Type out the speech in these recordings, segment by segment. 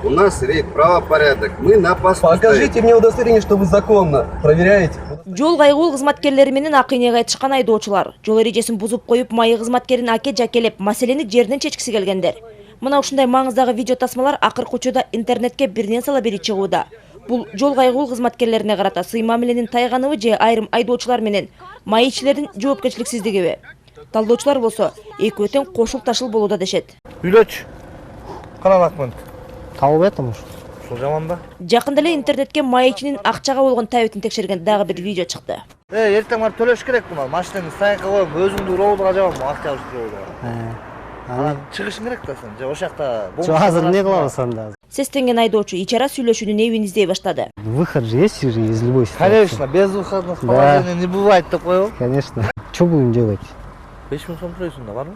У нас рейд, правопорядок. Мы на посту. Покажите мне удостоверение, что вы законно проверяете. Жол кайгуул кызматкерлери менен акыйнеге айтышкан айдоочулар жол эрежесин бузуп коюп, майы кызматкерин аке жакелеп, маселени жерден чечкиси келгендер. Мына ушундай маңыздагы видео тасмалар акыркы учурда интернетке биринен сала бери чыгууда. Бул жол кайгуул кызматкерлерине карата сый мамиленин тайганыбы же айрым айдоочулар менен майычилердин жоопкерчиликсиздигиби? Талдоочулар болсо экөө тең кошул ташыл болууда дешет. Үйлөч. Каналакмын. Табып атам ушу. Ушул жаман да. Жакында эле интернетке майычынын акчага болгон табитин текшерген дагы бир видео чыкты. Эртең барып төлөш керек мына. Машинаны стоянкага коюп, өзүңдү роудга жабам, акча алып роудга. Анан чыгышың керек да сен. Же ошол жакта Жо азыр не кылабыз анда? Сестенген айдоочу ичара сүйлөшүүнүн эбин издей баштады. Выход же есть из любой ситуации. Конечно, без выходных положений не бывает деп коебу. Конечно. Что будем делать? 5000 сом төлөйсүң да, барбы?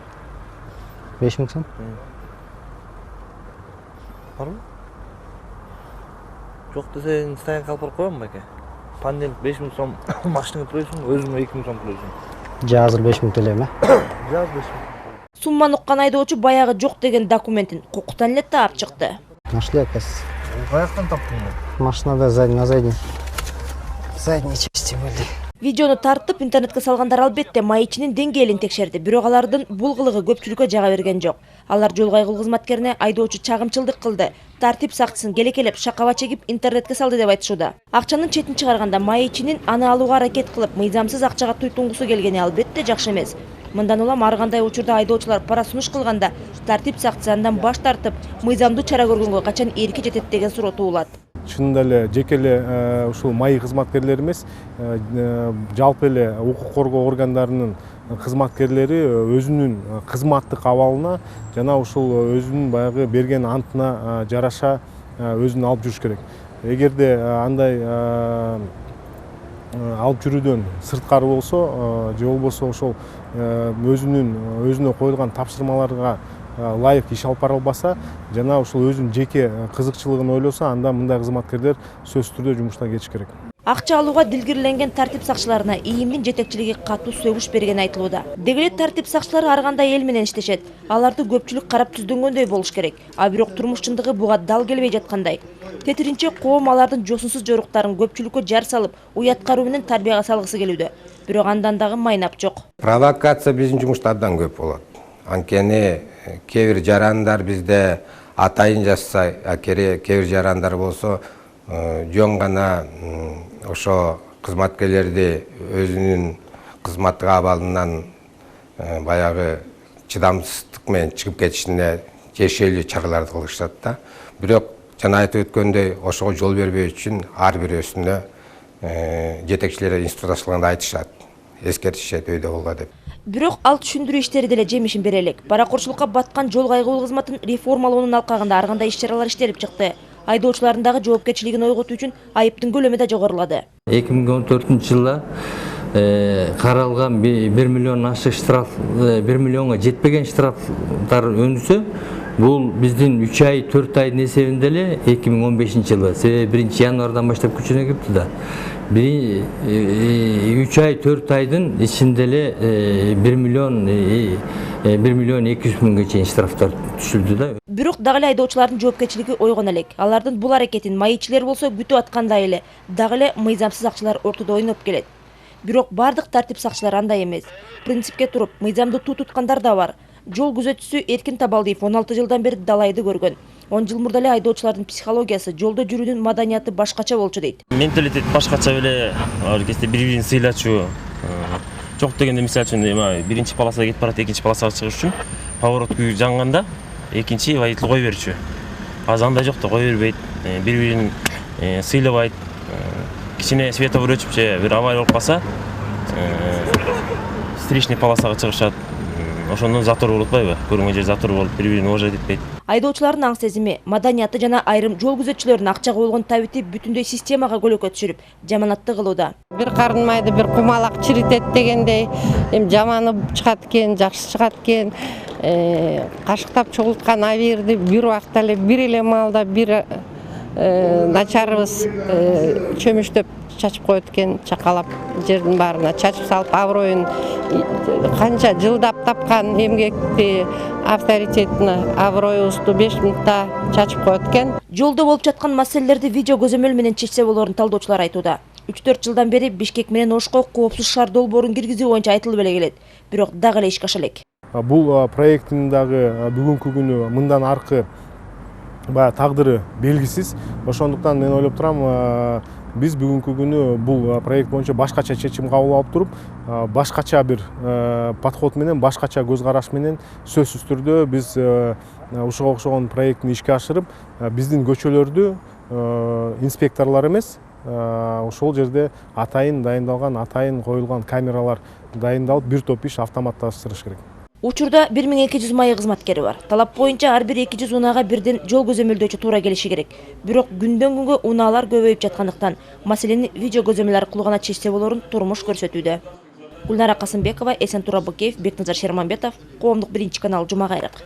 5000 сом? Барбы? Жок десең, стоянка алып барып коем беке. Пандемик 5000 сом машинага төлөйсүң, өзүңө 2000 сом төлөйсүң. Же азыр 5000 төлөйм, Жаз 5000. Сумманы уккан айдоочу баягы жок деген документин кукуктан эле таап чыкты. Нашли, оказывается. Каяктан таптың? Машинада на задней части были. Видеону тартып интернетке салгандар албетте майычынын деңгээлин текшерди, бирок алардын бул кылыгы көпчүлүккө жага берген жок. Алар жол кайгуул кызматкерине айдоочу чагымчылдык кылды, тартип сакчысын келекелеп шакаба чегип интернетке салды деп айтышууда. Акчанын четин чыгарганда майычынын аны алууга аракет кылып, мыйзамсыз акчага туйтунгусу келгени албетте жакшы эмес. Мындан улам ар кандай учурда айдоочулар пара сунуш кылганда тартип сакчысы андан баш тартып, мыйзамдуу чара көргөнгө качан эрки жетет деген суроо туулат. Чынында эле жеке эле ушул майы кызматкерлери эмес, жалпы эле укук коргоо органдарынын кызматкерлери өзүнүн кызматтык абалына жана ушул өзүнүн баягы берген антына жараша өзүн алып жүрүш керек. Эгерде андай алып жүрүүдөн сырткары болсо, же болбосо ошол өзүнө коюлган тапшырмаларга лайык иш алып бара албаса, жана ушул өзүнүн жеке кызыкчылыгын ойлосо, анда мындай кызматкерлер сөзсүз түрдө жумуштан кетиш керек. Акча алууга дилгирленген тартип сакчыларына ИИМдин жетекчилиги катуу сөгүш бергени айтылууда. Деги эле тартип сакчылары ар кандай эл менен иштешет. Аларды көпчүлүк карап түздөнгөндөй болуш керек. А бирок турмуш чындыгы буга дал келбей жаткандай. Тетиринче коом алардын жосунсуз жоруктарын көпчүлүккө жар салып, уят кароо менен тарбияга салгысы келүүдө. Бирок андан дагы майнап жок. Провокация биздин жумуштардан көп болот. Анткени кээ бир жарандар бизде атайын жазса, кээ бир жарандар болсо жөн гана ошо кызматкерлерди өзүнүн кызматтык абалынан баягы чыдамсыздык менен чыгып кетишине тиешелүү чараларды кылышат да. Бирок жана айтып өткөндөй ошого жол бербөө үчүн ар бирөөсүнө жетекчилер институт ачылганда айтышат, эскертишет өйдө болгула деп. Бирок ал түшүндүрүү иштери деле жемишин бере элек. Паракурчулукка баткан жол кайгуул кызматын реформалоонун алкагында ар кандай иш-чаралар иштелип чыкты. Айдоочулардын дагы жоопкерчилигин ойготуу үчүн айыптын көлөмү да жогорулады. 2014-жылы каралган 1 миллион ашык штраф, 1 миллионго жетпеген штрафтар өнүсө, бул биздин 3 ай 4 айдын эсебинде эле 2015-жылы, себеби 1 январдан баштап күчүнө кирди да. 3 ай 4 айдын ичинде эле 1 миллион 200 миңге чейин штрафтар түшүлдү да. Бирок дагы эле айдоочулардын жоопкерчилиги ойгон элек. Алардын бул аракетин майычилер болсо күтүп аткандай эле, дагы эле мыйзамсыз акчалар ортодо ойноп келет. Бирок бардык тартип сакчылар андай эмес. Принципке туруп, мыйзамды туткандар да бар. Жол күзөтчүсү Эркин Табалдиев 16 жылдан бери далайды көргөн. 10 жыл мурда эле айдоочулардын психологиясы, жолдо жүрүүнүн маданияты башкача болчу дейт. Менталитет башкача эле, аркесте бири-бирин сыйлачу. Жок дегенде мисалы үчүн биринчи полосага кетип барат, экинчи полосага чыгыш үчүн поворот күйү жанганда экинчи водитель кой берчү. Азыр андай жок да, кой бербейт, бири-бирин сыйлабайт. Кичине светофор өчүп же бир авария болуп калса, встречный полосага чыгышат. Ошондон затор болуп атпайбы? Көрүнгөн жер затор болуп, бири-бирин уважать этпейт. Айдоочулардын аң сезими, маданияты жана айрым жол күзөтчүлөрүнүн акчага болгон табити бүтүндөй системага көлөкө түшүрүп, жаманатты кылууда. Бир карын майды бир кумалак чиритет дегендей, эми жаманы чыгат экен, жакшы чыгат экен. Кашыктап чогулткан абийирди бир убакта эле бир эле маалда бир начарыбыз чөмүштөп чачып коет экен, чакалап жердин баарына чачып салып, аброюн канча жылдап тапкан эмгекти, авторитетini, аброюбузду 5 минутта чачып коет экен. Жолдо болуп жаткан маселелерди видео көзөмөл менен чечсе болорун талдоочулар айтууда. 3-4 жылдан бери Бишкек менен Ошко коопсуз шаар долбоорун киргизүү боюнча айтылып эле келет. Бирок дагы эле ишке аша элек. Бул проекттин дагы бүгүнкү күнү мындан аркы баягы тагдыры белгисиз. Ошондуктан мен ойлоп турам, биз бүгүнкү күнү бул проект боюнча башкача чечим кабыл алып туруп, башкача бир подход менен, башкача көз караш менен сөзсүз түрдө биз ушуга окшогон проекттин ишке ашырып, биздин көчөлөрдү инспекторлор эмес, ошол жерде атайын дайындалган, атайын коюлган камералар дайындалып, бир топ иш автоматташтырыш керек. Учурда 1200 майы кызматкери бар. Талап боюнча ар бир 200 унаага бирден жол көзөмөлдөөчү туура келиши керек. Бирок күндөн күнгө унаалар көбөйүп жаткандыктан маселени видео көзөмөл аркылуу гана чечсе болорун турмуш көрсөтүүдө. Гүлнара Касымбекова, Эсен Турабыкеев, Бекназар Шерманбетов, Коомдук 1 канал, Жума Кайрык.